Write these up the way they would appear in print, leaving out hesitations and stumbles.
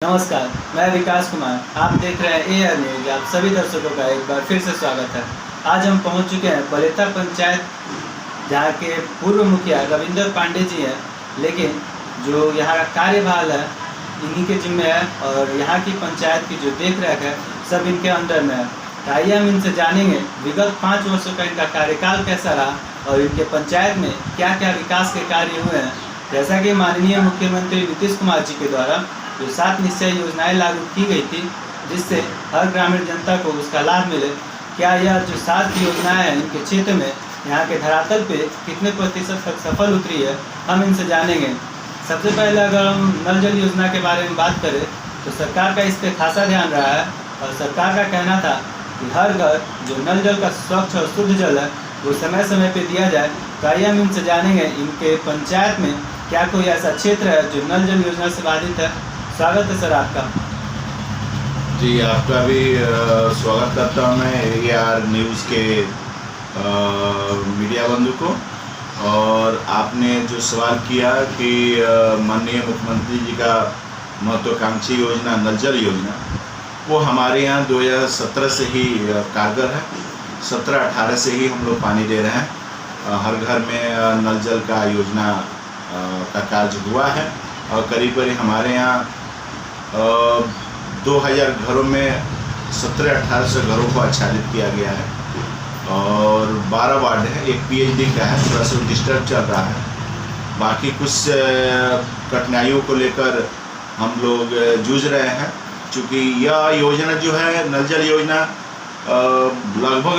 नमस्कार, मैं विकास कुमार। आप देख रहे हैं एआर न्यूज। आप सभी दर्शकों का एक बार फिर से स्वागत है। आज हम पहुंच चुके हैं बलेथा पंचायत, जहां के पूर्व मुखिया रविंदर पांडे जी हैं, लेकिन जो यहाँ का कार्यभार है इन्हीं के जिम्मे है और यहाँ की पंचायत की जो देख रेख है सब इनके अंडर में है। तो आइए हम इनसे जानेंगे विगत 5 वर्षों का इनका कार्यकाल कैसा रहा और इनके पंचायत में क्या क्या विकास के कार्य हुए हैं। जैसा कि माननीय मुख्यमंत्री नीतीश कुमार जी के द्वारा जो 7 निश्चय योजनाएं लागू की गई थी, जिससे हर ग्रामीण जनता को उसका लाभ मिले, क्या यह जो 7 योजनाएं हैं इनके क्षेत्र में यहाँ के धरातल पे कितने प्रतिशत तक सफल उतरी है, हम इनसे जानेंगे। सबसे पहले अगर हम नल जल योजना के बारे में बात करें तो सरकार का इस पर खासा ध्यान रहा है और सरकार का कहना था कि हर घर जो नल जल का स्वच्छ और शुद्ध जल है वो समय समय पर दिया जाए। तो आइए हम इनसे जानेंगे इनके पंचायत में क्या कोई ऐसा क्षेत्र है जो नल जल योजना से बाधित है। स्वागत है सर आपका। जी, आपका भी स्वागत करता हूँ मैं एआर न्यूज़ के मीडिया बंधु को। और आपने जो सवाल किया कि माननीय मुख्यमंत्री जी का महत्वाकांक्षी योजना नल जल योजना, वो हमारे यहाँ 2017 से ही कारगर है। 17-18 से ही हम लोग पानी दे रहे हैं। हर घर में नल जल का योजना का कार्य हुआ है और करीब हमारे यहाँ 2000 घरों में 1700-1800 घरों को आच्छादित किया गया है और 12 वार्ड है। एक पीएचडी का है, थोड़ा सा डिस्टर्ब चल रहा है। बाकी कुछ कठिनाइयों को लेकर हम लोग जूझ रहे हैं, क्योंकि यह योजना जो है नल जल योजना लगभग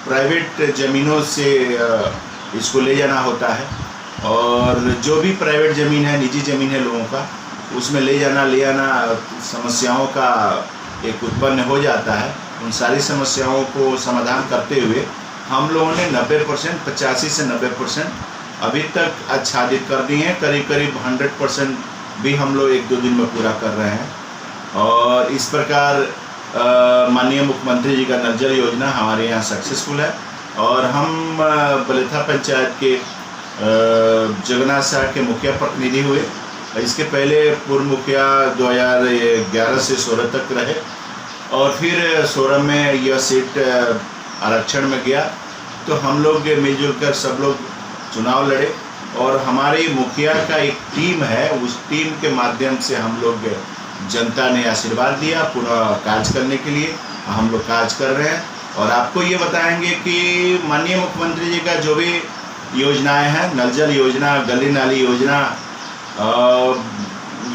प्राइवेट ज़मीनों से इसको ले जाना होता है और जो भी प्राइवेट ज़मीन है, निजी ज़मीन है लोगों का, उसमें ले आना समस्याओं का एक उत्पन्न हो जाता है। उन सारी समस्याओं को समाधान करते हुए हम लोगों ने 90%, 85 से 90% अभी तक आच्छादित कर दिए हैं। करीब 100% भी हम लोग 1-2 दिन में पूरा कर रहे हैं। और इस प्रकार माननीय मुख्यमंत्री जी का नल जल योजना हमारे यहाँ सक्सेसफुल है। और हम बलेथा पंचायत के जगन्नाथ साहब के मुखिया प्रतिनिधि हुए। इसके पहले पूर्व मुखिया 2011 से 16 तक रहे और फिर 16 में यह सीट आरक्षण में गया, तो हम लोग मिलजुल कर सब लोग चुनाव लड़े और हमारे मुखिया का एक टीम है, उस टीम के माध्यम से हम लोग जनता ने आशीर्वाद दिया पुनः कार्य करने के लिए। हम लोग कार्य कर रहे हैं और आपको ये बताएंगे कि माननीय मुख्यमंत्री जी का जो भी योजनाएं हैं, नल जल योजना, गली नाली योजना,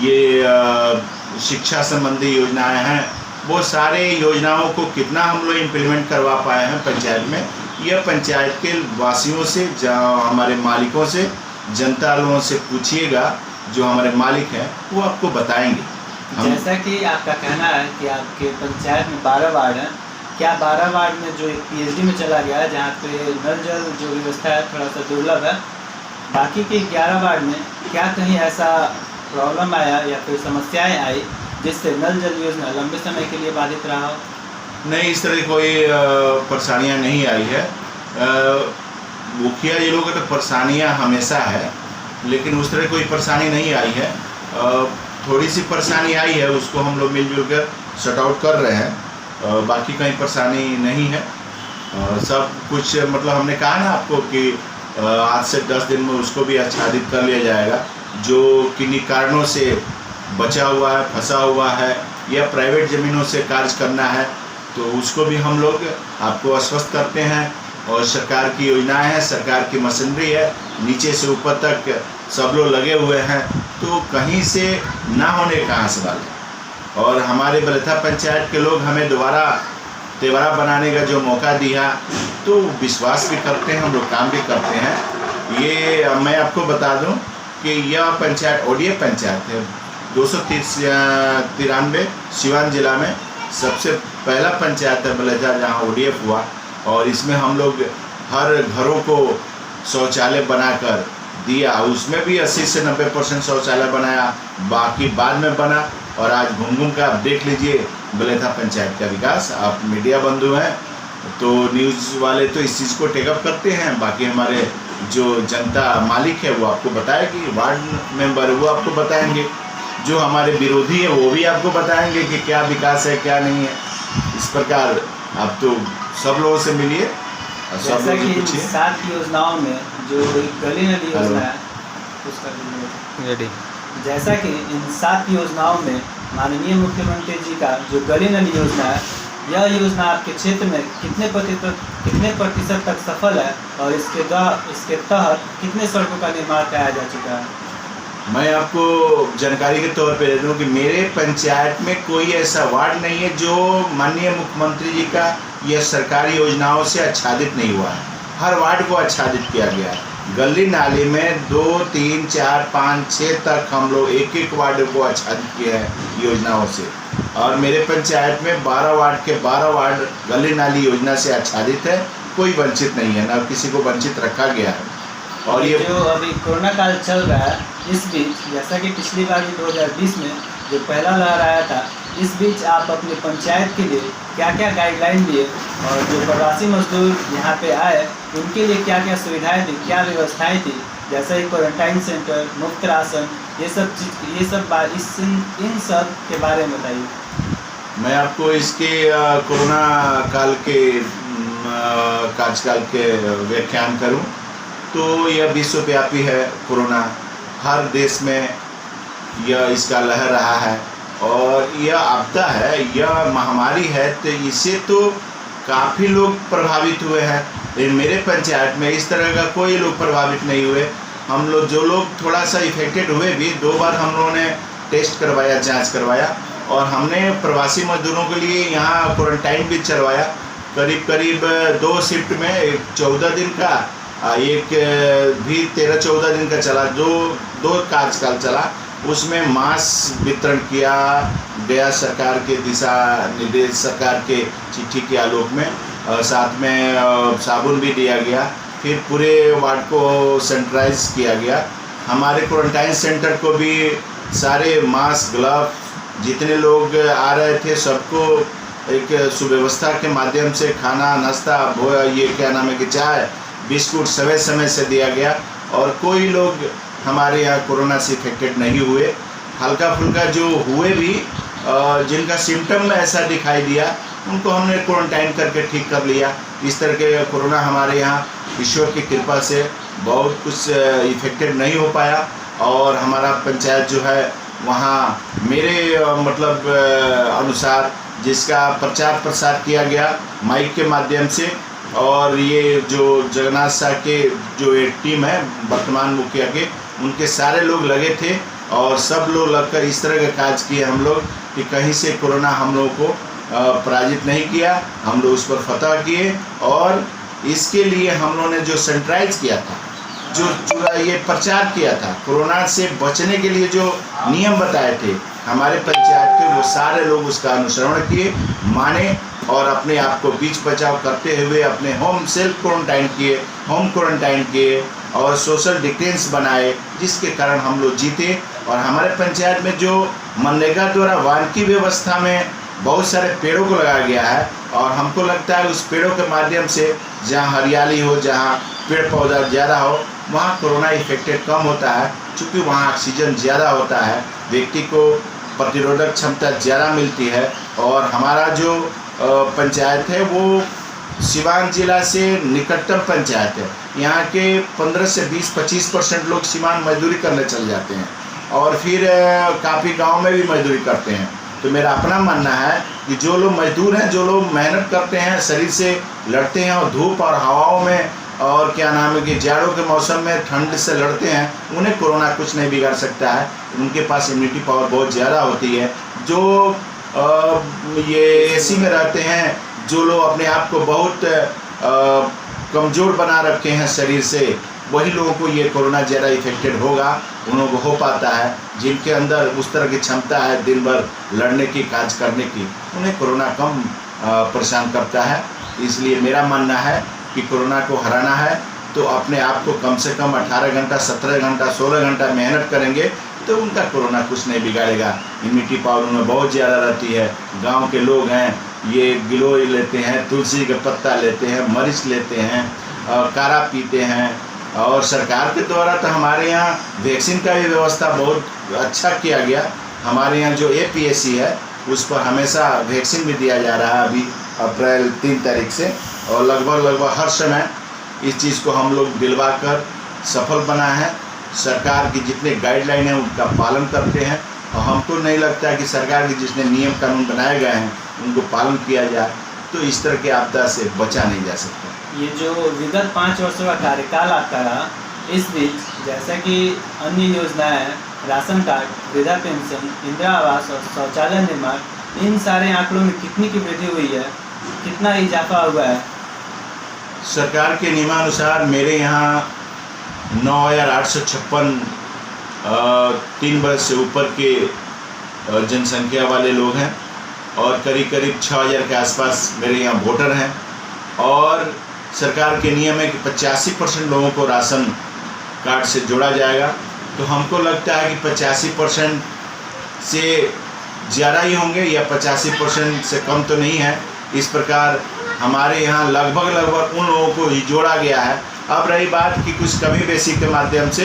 ये शिक्षा संबंधी योजनाएं हैं, वो सारे योजनाओं को कितना हम लोग इम्प्लीमेंट करवा पाए हैं पंचायत में, यह पंचायत के वासियों से, हमारे मालिकों से, जनता लोगों से पूछिएगा। जो हमारे मालिक हैं वो आपको बताएंगे। जैसा कि आपका कहना है कि आपके पंचायत में 12 वार्ड हैं, क्या 12 वार्ड में जो एक पीएचडी में चला गया है, जहाँ पे नल जल जो व्यवस्था है थोड़ा सा दुर्लभ है, बाकी के 11 वार्ड में क्या कहीं ऐसा प्रॉब्लम आया या फिर समस्याएं आई जिससे नल जल योजना लंबे समय के लिए बाधित रहा हो? नहीं, इस तरह कोई परेशानियां नहीं आई है। मुखिया जी लोगों को तो परेशानियां हमेशा है, लेकिन उस तरह कोई परेशानी नहीं आई है। थोड़ी सी परेशानी आई है, उसको हम लोग मिलजुल कर शट आउट कर रहे हैं। बाकी कहीं परेशानी नहीं है। सब कुछ मतलब हमने कहा ना आपको कि आज से 10 दिन में उसको भी आच्छादित कर लिया जाएगा। जो किन्हीं कारणों से बचा हुआ है, फंसा हुआ है या प्राइवेट ज़मीनों से कार्य करना है, तो उसको भी हम लोग आपको आश्वस्त करते हैं। और सरकार की योजनाएं हैं, सरकार की मशीनरी है, नीचे से ऊपर तक सब लोग लगे हुए हैं, तो कहीं से ना होने कहाँ से बात है। और हमारे बलेथा पंचायत के लोग हमें दोबारा बनाने का जो मौका दिया, तो विश्वास भी करते हैं, हम लोग काम भी करते हैं। ये मैं आपको बता दूं कि यह पंचायत ओडीएफ पंचायत है। 293 सिवान जिला में सबसे पहला पंचायत है बलेथा जहाँ ओडीएफ हुआ। और इसमें हम लोग हर घरों को शौचालय बनाकर दिया, उसमें भी 80 से 90% शौचालय बनाया, बाकी बाद में बना। और आज घूम कर आप देख लीजिए बलेथा पंचायत का विकास। आप मीडिया बंधु हैं तो न्यूज़ वाले तो इस चीज़ को टेकअप करते हैं, बाकी हमारे जो जनता मालिक है वो आपको बताएगी, वार्ड मेंबर वो आपको बताएंगे। जो हमारे विरोधी है वो भी आपको बताएंगे कि क्या विकास है क्या नहीं है। इस प्रकार आप तो सब लोगों से मिलिए और सब जैसा लोगों कि से इन पूछिए। 7 योजनाओं में जो एक गली नली योजना है उसका रेडी। जैसा कि इन 7 योजनाओं में माननीय मुख्यमंत्री जी का जो गली नली योजना है, यह योजना आपके क्षेत्र में कितने प्रतिशत तक सफल है और इसके तहत कितने सड़कों का निर्माण कराया जा चुका है? मैं आपको जानकारी के तौर पे दे दूं कि मेरे पंचायत में कोई ऐसा वार्ड नहीं है जो माननीय मुख्यमंत्री जी का यह सरकारी योजनाओं से आच्छादित नहीं हुआ है। हर वार्ड को आच्छादित किया गया है। गली नाली में 2, 3, 4, 5, 6 तक हम लोग एक वार्ड को आच्छादित किए हैं योजनाओं से। और मेरे पंचायत में 12 वार्ड के 12 वार्ड गली नाली योजना से आच्छादित है। कोई वंचित नहीं है, ना किसी को वंचित रखा गया है। और ये जो अभी कोरोना काल चल रहा है, इस बीच जैसा कि पिछली बार भी 2020 में जो पहला लहर आया था, इस बीच आप अपने पंचायत के लिए क्या क्या गाइडलाइन दिए और जो प्रवासी मजदूर यहाँ पे आए उनके लिए क्या क्या सुविधाएं दी, क्या व्यवस्थाएं थी, जैसे ही क्वारंटाइन सेंटर, मुफ्त राशन, ये सब इन सब के बारे में बताइए। मैं आपको इसके कोरोना काल के कार्यकाल के व्याख्यान करूं तो यह विश्वव्यापी है। कोरोना हर देश में यह इसका लहर रहा है और यह आपदा है, यह महामारी है, तो इससे तो काफ़ी लोग प्रभावित हुए हैं। लेकिन मेरे पंचायत में इस तरह का कोई लोग प्रभावित नहीं हुए। हम लोग जो लोग थोड़ा सा इफेक्टेड हुए भी, 2 बार हम लोगों ने टेस्ट करवाया, जांच करवाया और हमने प्रवासी मजदूरों के लिए यहाँ क्वारंटाइन भी चलवाया। करीब 2 शिफ्ट में, एक 14 दिन का, एक भी 13-14 दिन का चला, जो 2 कार्यकाल चला। उसमें मास्क वितरण किया गया सरकार के दिशा निर्देश, सरकार के चिट्ठी के आलोक में। साथ में साबुन भी दिया गया। फिर पूरे वार्ड को सैनिटाइज किया गया। हमारे क्वारंटाइन सेंटर को भी सारे मास्क, ग्लव, जितने लोग आ रहे थे सबको एक सुव्यवस्था के माध्यम से खाना, नाश्ता, ये क्या नाम है कि चाय, बिस्कुट समय समय से दिया गया। और कोई लोग हमारे यहाँ कोरोना से इफेक्टेड नहीं हुए। हल्का फुल्का जो हुए भी, जिनका सिम्टम ऐसा दिखाई दिया, उनको हमने क्वारंटाइन करके ठीक कर लिया। इस तरह के कोरोना हमारे यहाँ ईश्वर की कृपा से बहुत कुछ इफेक्टेड नहीं हो पाया। और हमारा पंचायत जो है वहाँ मेरे मतलब अनुसार जिसका प्रचार प्रसार किया गया माइक के माध्यम से, और ये जो जगन्नाथ शाह के जो एक टीम है वर्तमान मुखिया के, उनके सारे लोग लगे थे और सब लोग लगकर इस तरह का कार्य किए हम लोग कि कहीं से कोरोना हम लोगों को पराजित नहीं किया। हम लोग उस पर फतह किए और इसके लिए हम लोगों ने जो सैनिटाइज किया था, जो ये प्रचार किया था, कोरोना से बचने के लिए जो नियम बताए थे हमारे पंचायत के, वो सारे लोग उसका अनुसरण किए, माने और अपने आप को बीच बचाव करते हुए अपने होम सेल्फ क्वारंटाइन किए, होम क्वारंटाइन किए और सोशल डिस्टेंस बनाए, जिसके कारण हम लोग जीते। और हमारे पंचायत में जो मनरेगा द्वारा वन की व्यवस्था में बहुत सारे पेड़ों को लगाया गया है और हमको लगता है उस पेड़ों के माध्यम से जहाँ हरियाली हो, जहाँ पेड़ पौधा ज़्यादा हो, वहाँ कोरोना इफेक्टेड कम होता है। चूँकि वहाँ ऑक्सीजन ज़्यादा होता है, व्यक्ति को प्रतिरोधक क्षमता ज़्यादा मिलती है। और हमारा जो पंचायत है वो सिवान जिला से निकटतम पंचायत है। यहाँ के 15 से 20-25% लोग सिवान मजदूरी करने चल जाते हैं और फिर काफ़ी गांव में भी मजदूरी करते हैं। तो मेरा अपना मानना है कि जो लोग मजदूर हैं, जो लोग मेहनत करते हैं, शरीर से लड़ते हैं और धूप और हवाओं में और क्या नाम है कि जाड़ों के मौसम में ठंड से लड़ते हैं, उन्हें कोरोना कुछ नहीं बिगाड़ सकता है। उनके पास इम्यूनिटी पावर बहुत ज़्यादा होती है। जो ये एसी में रहते हैं, जो लोग अपने आप को बहुत कमज़ोर बना रखे हैं शरीर से, वही लोगों को ये कोरोना ज़्यादा इफेक्टेड होगा, उन लोगों को हो पाता है। जिनके अंदर उस तरह की क्षमता है दिन भर लड़ने की, कार्य करने की, उन्हें कोरोना कम परेशान करता है। इसलिए मेरा मानना है कि कोरोना को हराना है तो अपने आप को कम से कम 18 घंटा, 17 घंटा, 16 घंटा मेहनत करेंगे तो उनका कोरोना कुछ नहीं बिगाड़ेगा। इम्यूनिटी पावर उनमें बहुत ज़्यादा रहती है। गांव के लोग हैं, ये गिलोय लेते हैं, तुलसी का पत्ता लेते हैं, मरीच लेते हैं, काढ़ा पीते हैं। और सरकार के द्वारा तो हमारे यहाँ वैक्सीन का भी व्यवस्था बहुत अच्छा किया गया। हमारे यहाँ जो APSC है उस पर हमेशा वैक्सीन भी दिया जा रहा है अभी अप्रैल 3 तारीख से, और लगभग हर समय इस चीज़ को हम लोग दिलवा कर सफल बना है। सरकार की जितने गाइडलाइन हैं उनका पालन करते हैं, और हमको नहीं लगता है कि सरकार के जितने नियम कानून बनाए गए हैं उनको पालन किया जाए तो इस तरह की आपदा से बचा नहीं जा सकता। ये जो विगत 5 वर्षों का कार्यकाल आपका रहा, इस बीच जैसा कि अन्य योजनाएं, राशन कार्ड, वृद्धा पेंशन, इंदिरा आवास और शौचालय निर्माण, इन सारे आंकड़ों में कितनी की वृद्धि हुई है, कितना इजाफा हुआ है? सरकार के नियमानुसार मेरे यहाँ 9,856 3 वर्ष से ऊपर के जनसंख्या वाले लोग हैं, और करीब 6,000 के आसपास मेरे यहाँ वोटर हैं। और सरकार के नियम है कि 85% लोगों को राशन कार्ड से जोड़ा जाएगा, तो हमको लगता है कि 85% से ज़्यादा ही होंगे या 85% से कम तो नहीं है। इस प्रकार हमारे यहाँ लगभग उन लोगों को ही जोड़ा गया है। अब रही बात कि कुछ कमी बेशी के माध्यम से,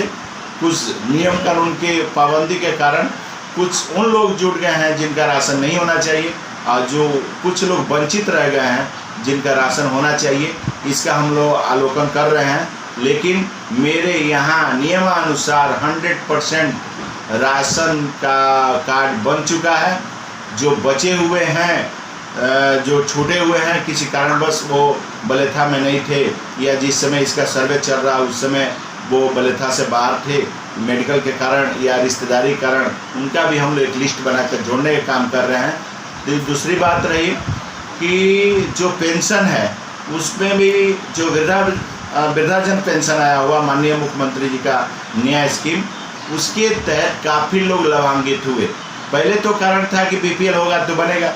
कुछ नियम कानून के पाबंदी के कारण कुछ उन लोग जुड़ गए हैं जिनका राशन नहीं होना चाहिए, और जो कुछ लोग वंचित रह गए हैं जिनका राशन होना चाहिए, इसका हम लोग आलोकन कर रहे हैं। लेकिन मेरे यहाँ नियमानुसार 100% राशन का कार्ड बन चुका है। जो बचे हुए हैं, जो छूटे हुए हैं, किसी कारणवश वो बलेथा में नहीं थे, या जिस समय इसका सर्वे चल रहा उस समय वो बलेथा से बाहर थे मेडिकल के कारण या रिश्तेदारी कारण, उनका भी हम लोग एक लिस्ट बनाकर जोड़ने का काम कर रहे हैं। तो दूसरी बात रही कि जो पेंशन है उसमें भी जो वृद्धाजन पेंशन आया हुआ माननीय मुख्यमंत्री जी का नया स्कीम, उसके तहत काफ़ी लोग लाभान्वित हुए। पहले तो कारण था कि BPL होगा तो बनेगा,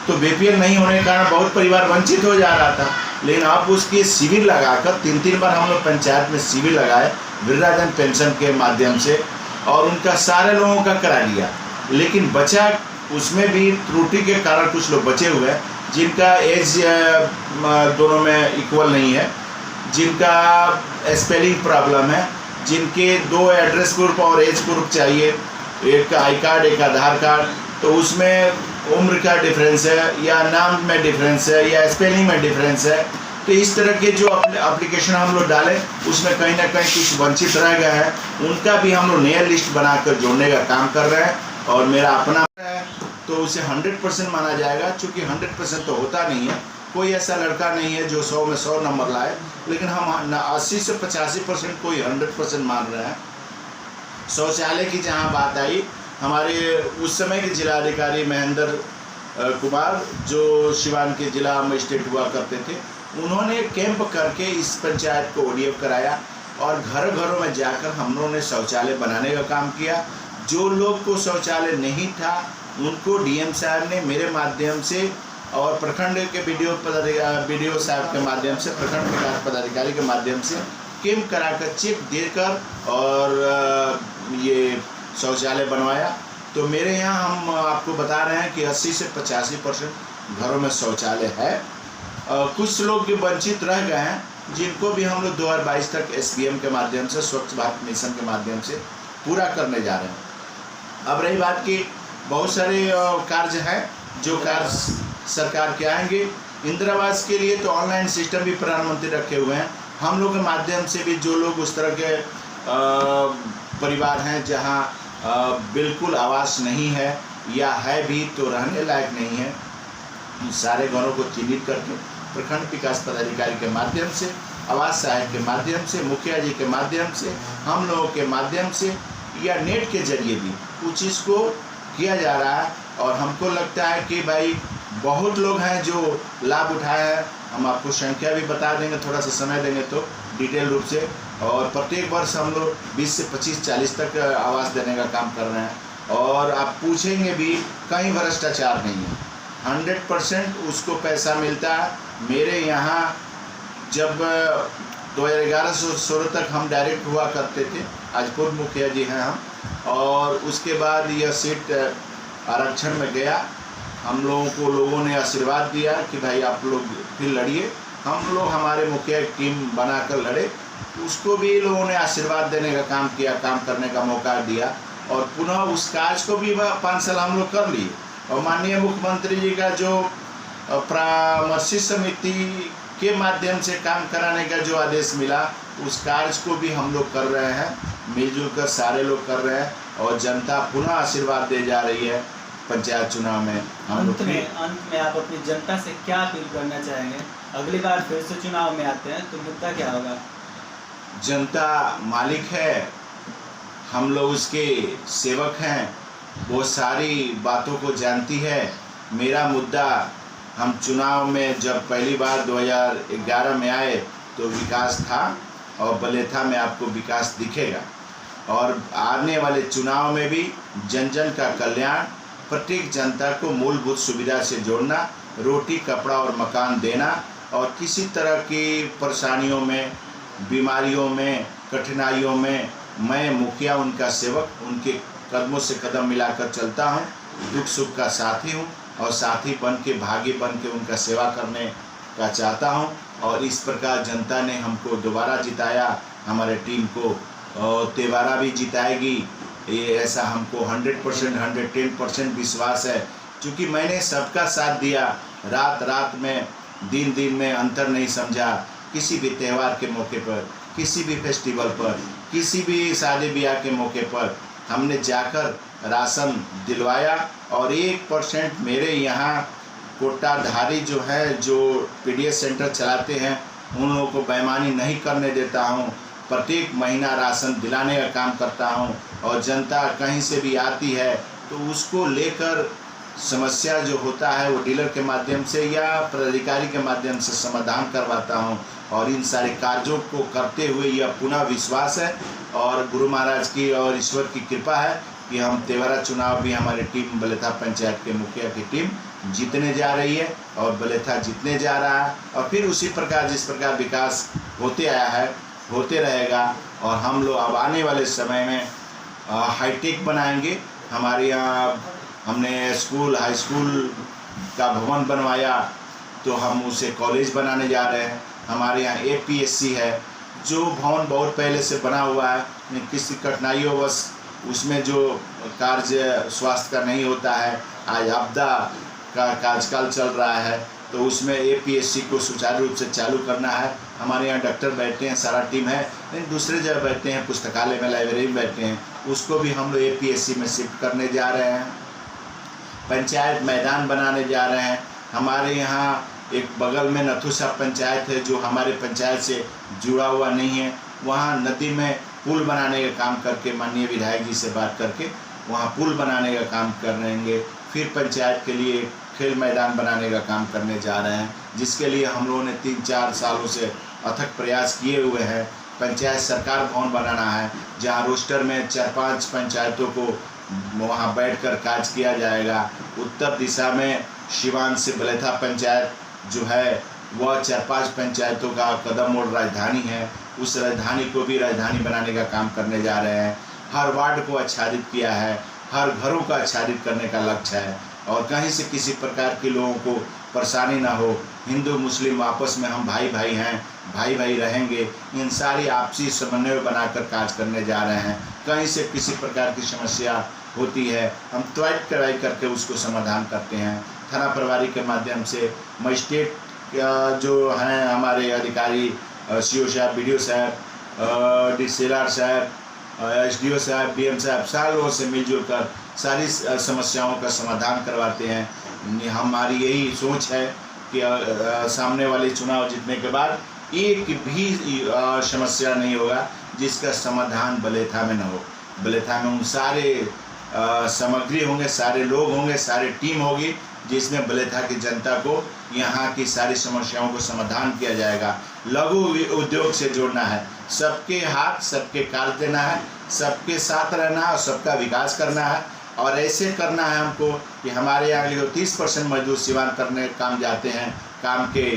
तो BPL नहीं होने के कारण बहुत परिवार वंचित हो जा रहा था। लेकिन अब उसके शिविर लगाकर 3 बार हम लोग पंचायत में शिविर लगाए वृद्धाजन पेंशन के माध्यम से, और उनका सारे लोगों का करा लिया। लेकिन बचा, उसमें भी त्रुटि के कारण कुछ लोग बचे हुए हैं जिनका एज दोनों में इक्वल नहीं है, जिनका स्पेलिंग प्रॉब्लम है, जिनके 2 एड्रेस ग्रुप और एज ग्रुप चाहिए, एक आई कार्ड एक आधार कार्ड, तो उसमें उम्र का डिफरेंस है या नाम में डिफरेंस है या स्पेलिंग में डिफरेंस है। तो इस तरह के जो एप्लीकेशन हम लोग डालें उसमें कहीं ना कहीं कुछ वंचित रह गए हैं, उनका भी हम लोग नया लिस्ट बनाकर जोड़ने का काम कर रहे हैं। और मेरा अपना है तो उसे 100% माना जाएगा, चूँकि 100% तो होता नहीं है, कोई ऐसा लड़का नहीं है जो 100 में 100 नंबर लाए, लेकिन हम 80 से 85% कोई 100% मान रहे हैं। शौचालय की जहाँ बात आई, हमारे उस समय के जिलाधिकारी महेंद्र कुमार जो सिवान के जिला मजिस्ट्रेट हुआ करते थे, उन्होंने कैंप करके इस पंचायत को ODF कराया, और घरों में जाकर हम लोगों ने शौचालय बनाने का काम किया। जो लोग को शौचालय नहीं था उनको DM साहब ने मेरे माध्यम से और प्रखंड के BDO साहब के माध्यम से, प्रखंड विकास पदाधिकारी के माध्यम से कैंप कराकर चेक देकर और ये शौचालय बनवाया। तो मेरे यहाँ हम आपको बता रहे हैं कि 80 से 85% घरों में शौचालय है। कुछ लोग वंचित रह गए हैं जिनको भी हम लोग 2022 तक SBM के माध्यम से, स्वच्छ भारत मिशन के माध्यम से पूरा करने जा रहे हैं। अब रही बात की, बहुत सारे कार्य हैं जो कार्य सरकार के आएंगे। इंदिरा आवास के लिए तो ऑनलाइन सिस्टम भी प्रधानमंत्री रखे हुए हैं। हम लोग के माध्यम से भी जो लोग उस तरह के परिवार हैं जहां बिल्कुल आवास नहीं है या है भी तो रहने लायक नहीं है, सारे घरों को चिन्हित करके प्रखंड विकास पदाधिकारी के माध्यम से, आवास सहायक के माध्यम से, मुखिया जी के माध्यम से, हम लोगों के माध्यम से या नेट के जरिए भी कुछ चीज़ को किया जा रहा है। और हमको लगता है कि भाई बहुत लोग हैं जो लाभ उठाए हैं। हम आपको संख्या भी बता देंगे, थोड़ा सा समय देंगे तो डिटेल रूप से। और प्रत्येक वर्ष हम लोग 20 से 25-40 तक आवास देने का काम कर रहे हैं। और आप पूछेंगे भी, कहीं भ्रष्टाचार नहीं है, 100% उसको पैसा मिलता है। मेरे यहाँ जब 2011-16 तक हम डायरेक्ट हुआ करते थे, आज पूर्व मुखिया जी हैं हम, और उसके बाद यह सीट आरक्षण में गया। हम लोगों ने आशीर्वाद दिया कि भाई आप लोग फिर लड़िए। हम लोग हमारे मुखिया की टीम बनाकर लड़े, उसको भी लोगों ने आशीर्वाद देने का काम किया, काम करने का मौका दिया। और पुनः उस कार्य को भी 5 साल हम लोग कर लिए। और माननीय मुख्यमंत्री जी का जो परामर्शी समिति के माध्यम से काम कराने का जो आदेश मिला, उस कार्य को भी हम लोग कर रहे हैं, मिलजुल कर सारे लोग कर रहे हैं। और जनता पुनः आशीर्वाद दे जा रही है पंचायत चुनाव में। अंत में आप अपनी जनता से क्या अपील करना चाहेंगे? अगली बार फिर से चुनाव में आते हैं तो मुद्दा क्या होगा? जनता मालिक है, हम लोग उसके सेवक हैं, वो सारी बातों को जानती है। मेरा मुद्दा, हम चुनाव में जब पहली बार 2011 में आए तो विकास था, और बलेथा में आपको विकास दिखेगा। और आने वाले चुनाव में भी जन जन का कल्याण, प्रत्येक जनता को मूलभूत सुविधा से जोड़ना, रोटी कपड़ा और मकान देना, और किसी तरह की परेशानियों में, बीमारियों में, कठिनाइयों में मैं मुखिया उनका सेवक, उनके कदमों से कदम मिलाकर चलता हूँ, दुख सुख का साथी हूँ, और साथी बन के, भागी बन के उनका सेवा करने का चाहता हूँ। और इस प्रकार जनता ने हमको दोबारा जिताया, हमारे टीम को, और तिबारा भी जिताएगी, ये ऐसा हमको 100% 110% विश्वास है। क्योंकि मैंने सबका साथ दिया, रात रात में, दिन दिन में अंतर नहीं समझा। किसी भी त्यौहार के मौके पर, किसी भी फेस्टिवल पर, किसी भी शादी ब्याह के मौके पर हमने जाकर राशन दिलवाया। और 1% मेरे यहाँ कोटाधारी जो है, जो पीडीएस सेंटर चलाते हैं, उन लोगों को बेईमानी नहीं करने देता हूँ। प्रत्येक महीना राशन दिलाने का काम करता हूँ। और जनता कहीं से भी आती है तो उसको लेकर समस्या जो होता है वो डीलर के माध्यम से या पदाधिकारी के माध्यम से समाधान करवाता हूँ। और इन सारे कार्यों को करते हुए यह पुनः विश्वास है, और गुरु महाराज की और ईश्वर की कृपा है कि हम तिबारा चुनाव भी, हमारी टीम बलेथा पंचायत के मुखिया की टीम जीतने जा रही है, और बलेथा जीतने जा रहा है। और फिर उसी प्रकार जिस प्रकार विकास होते आया है, होते रहेगा। और हम लोग अब आने वाले समय में हाईटेक बनाएंगे। हमारे यहाँ हमने स्कूल, हाई स्कूल का भवन बनवाया, तो हम उसे कॉलेज बनाने जा रहे हैं। हमारे यहाँ APSC है, जो भवन बहुत पहले से बना हुआ है, किसी कठिनाइयों बस उसमें जो कार्य स्वास्थ्य का नहीं होता है, आज आपदा का कार्यकाल चल रहा है, तो उसमें APSC को सुचारू रूप से चालू करना है। हमारे यहाँ डॉक्टर बैठते हैं, सारा टीम है, लेकिन दूसरे जगह बैठते हैं, पुस्तकालय में, लाइब्रेरी में बैठते हैं, उसको भी हम लोग APSC में शिफ्ट करने जा रहे हैं। पंचायत मैदान बनाने जा रहे हैं। हमारे यहाँ एक बगल में नथुसा पंचायत है, जो हमारे पंचायत से जुड़ा हुआ नहीं है, वहाँ नदी में पुल बनाने का काम करके, माननीय विधायक जी से बात करके वहाँ पुल बनाने का काम करेंगे। फिर पंचायत के लिए खेल मैदान बनाने का काम करने जा रहे हैं, जिसके लिए हम लोगों ने 3-4 सालों से अथक प्रयास किए हुए हैं। पंचायत सरकार भवन बनाना है, जहाँ रोस्टर में 4-5 पंचायतों को वहाँ बैठकर कार्य किया जाएगा। उत्तर दिशा में शिवान से बलेथा पंचायत जो है, वह 4-5 पंचायतों का कदम मोड़ राजधानी है, उस राजधानी को भी राजधानी बनाने का काम करने जा रहे हैं। हर वार्ड को आच्छादित किया है, हर घरों का आच्छादित करने का लक्ष्य है, और कहीं से किसी प्रकार के लोगों को परेशानी ना हो। हिंदू मुस्लिम आपस में हम भाई भाई हैं, भाई भाई रहेंगे। इन सारी आपसी समन्वय बनाकर कार्य करने जा रहे हैं। कहीं से किसी प्रकार की समस्या होती है, हम त्वरित कार्रवाई करके उसको समाधान करते हैं। थाना प्रभारी के माध्यम से मजिस्ट्रेट जो हैं हमारे अधिकारी, CO साहब, BDO साहब, DCLR साहब, SDO साहब, BM साहब, सालों से मिलजुल कर सारी समस्याओं का समाधान करवाते हैं। हमारी यही सोच है कि सामने वाले चुनाव जीतने के बाद एक भी समस्या नहीं होगा जिसका समाधान बलेथा में न हो। बलेथा में उन सारे सामग्री होंगे, सारे लोग होंगे, सारी टीम होगी, जिसमें बलेथा की जनता को यहाँ की सारी समस्याओं को समाधान किया जाएगा। लघु उद्योग से जोड़ना है, सबके हाथ सबके काल देना है, सबके साथ रहना है और सबका विकास करना है। और ऐसे करना है हमको कि हमारे यहाँ जो 30% मजदूर सिवान करने काम जाते हैं, काम के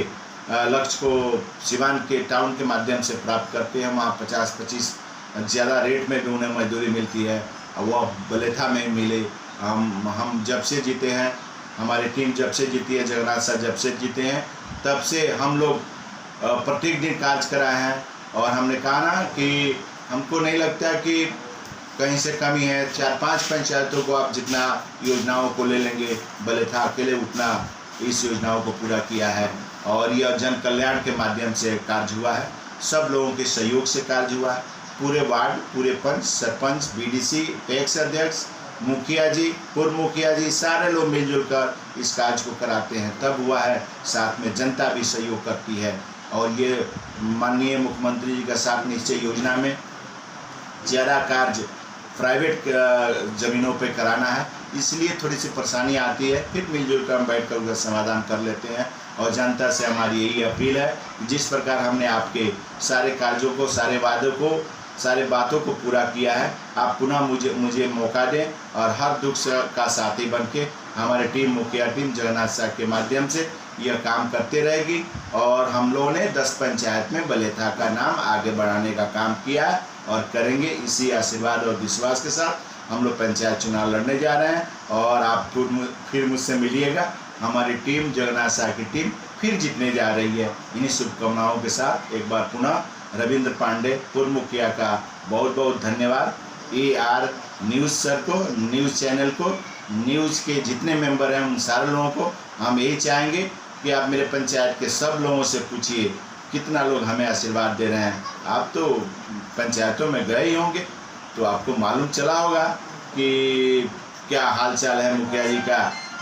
लक्ष्य को सिवान के टाउन के माध्यम से प्राप्त करते हैं। वहाँ 50-25 ज़्यादा रेट में भी उन्हें मजदूरी मिलती है, वह बलेथा में मिले। हम जब से जीते हैं, हमारी टीम जब से जीती है, जगन्नाथ साहब जब से जीते हैं, तब से हम लोग प्रत्येक दिन कार्य कराए हैं। और हमने कहा ना कि हमको नहीं लगता कि कहीं से कमी है। 4-5 पंचायतों को आप जितना योजनाओं को ले लेंगे, बलेथा अकेले उतना इस योजनाओं को पूरा किया है। और यह जन कल्याण के माध्यम से कार्य हुआ है, सब लोगों के सहयोग से कार्य हुआ है। पूरे वार्ड, पूरे पंच, सरपंच, बीडीसी, पैक्स अध्यक्ष, मुखिया जी, पूर्व मुखिया जी, सारे लोग मिलजुल कर इस कार्य को कराते हैं, तब हुआ है। साथ में जनता भी सहयोग करती है। और ये माननीय मुख्यमंत्री जी का 7 निश्चय योजना में ज़्यादा कार्य प्राइवेट ज़मीनों पे कराना है, इसलिए थोड़ी सी परेशानी आती है। फिर मिलजुल कर हम बैठ कर उसका समाधान कर लेते हैं। और जनता से हमारी यही अपील है, जिस प्रकार हमने आपके सारे कार्यों को, सारे वादों को, सारे बातों को पूरा किया है, आप पुनः मुझे मौका दें और हर दुख का साथी बन के हमारे टीम, मुखिया टीम जगन्नाथ साहब के माध्यम से यह काम करते रहेगी। और हम लोगों ने 10 पंचायत में बलेथा का नाम आगे बढ़ाने का काम किया है और करेंगे। इसी आशीर्वाद और विश्वास के साथ हम लोग पंचायत चुनाव लड़ने जा रहे हैं। और आप फिर मुझसे मिलिएगा। हमारी टीम, जगन्नाथ साहब की टीम फिर जीतने जा रही है। इन्हीं शुभकामनाओं के साथ एक बार पुनः रविंद्र पांडे पूर्व मुखिया का बहुत बहुत धन्यवाद। AR न्यूज़ सर को, न्यूज़ चैनल को, न्यूज़ के जितने मेंबर हैं उन सारे लोगों को हम यही चाहेंगे कि आप मेरे पंचायत के सब लोगों से पूछिए कितना लोग हमें आशीर्वाद दे रहे हैं। आप तो पंचायतों में गए ही होंगे तो आपको मालूम चला होगा कि क्या हाल चाल है मुखिया जी का,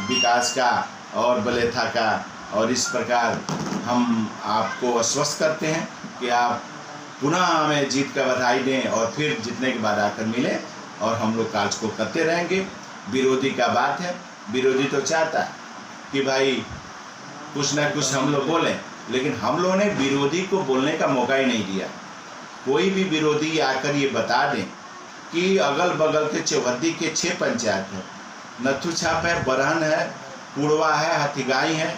विकास का और बलेथा का। और इस प्रकार हम आपको आश्वस्त करते हैं कि आप पुनः हमें जीत का बधाई दें और फिर जीतने के बाद आकर मिलें और हम लोग कार्य को करते रहेंगे। विरोधी का बात है, विरोधी तो चाहता है कि भाई कुछ ना कुछ हम लोग बोलें, लेकिन हम लोगों ने विरोधी को बोलने का मौका ही नहीं दिया। कोई भी विरोधी आकर ये बता दें कि अगल बगल के चौहद्दी के 6 पंचायत हैं, नथु छाप है, बरहन है, कुड़वा है, हथिगाई है,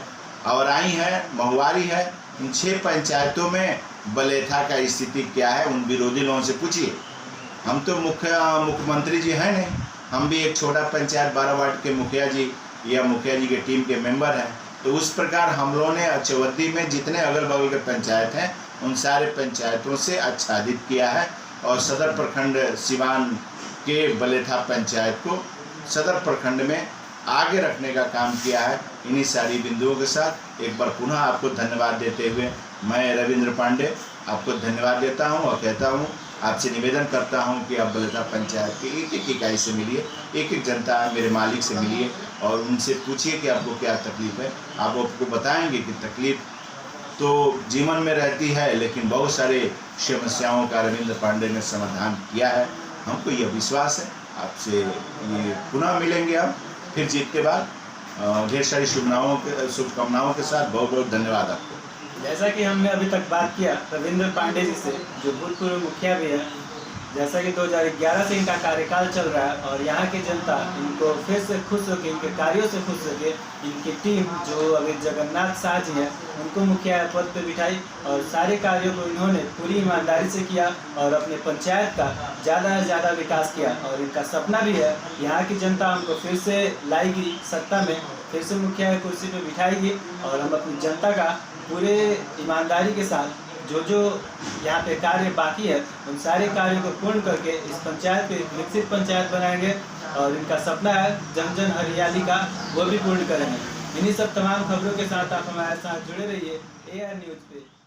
औराई है, महुआरी है, इन 6 पंचायतों में बलेथा का स्थिति क्या है उन विरोधी लोगों से पूछिए। हम तो मुख्यमंत्री जी हैं नहीं, हम भी एक छोटा पंचायत 12 वार्ड के मुखिया जी या मुखिया जी के टीम के मेंबर हैं। तो उस प्रकार हम लोगों ने चौहद्दी में जितने अगल बगल के पंचायत हैं उन सारे पंचायतों से आच्छादित किया है। और सदर प्रखंड सिवान के बलेथा पंचायत को सदर प्रखंड में आगे रखने का काम किया है। इन्हीं सारी बिंदुओं के साथ एक बार पुनः आपको धन्यवाद देते हुए मैं रविंद्र पांडे आपको धन्यवाद देता हूं और कहता हूं, आपसे निवेदन करता हूं कि आप बलेथा पंचायत की एक इकाई से मिलिए, एक जनता मेरे मालिक से मिलिए और उनसे पूछिए कि आपको क्या तकलीफ़ है। आप आपको बताएंगे कि तकलीफ़ तो जीवन में रहती है, लेकिन बहुत सारे समस्याओं का रविंद्र पांडे ने समाधान किया है। हमको यह विश्वास है। आपसे ये पुनः मिलेंगे हम फिर जीत के बाद। ढेर सारी शुभकामनाओं के साथ बहुत बहुत धन्यवाद आपको। जैसा कि हमने अभी तक बात किया रविंद्र पांडे जी से, जो भूतपूर्व मुखिया भी है, जैसा कि 2011 से इनका कार्यकाल चल रहा है और यहाँ की जनता इनको फिर से खुश होकर, इनके कार्यों से खुश होकर, इनकी टीम जो अभी जगन्नाथ साह जी हैं उनको मुखिया पद पर बिठाई और सारे कार्यों को इन्होंने पूरी ईमानदारी से किया और अपने पंचायत का ज़्यादा से ज़्यादा विकास किया। और इनका सपना भी है यहाँ की जनता हमको फिर से लाएगी सत्ता में, फिर से मुखिया कुर्सी पर बिठाएगी और हम अपनी जनता का पूरे ईमानदारी के साथ जो यहाँ पे कार्य बाकी है उन सारे कार्यों को पूर्ण करके इस पंचायत को एक विकसित पंचायत बनाएंगे और इनका सपना है जन जन हरियाली का, वो भी पूर्ण करेंगे। इन्हीं सब तमाम खबरों के साथ आप हमारे साथ जुड़े रहिए AR न्यूज़ पे।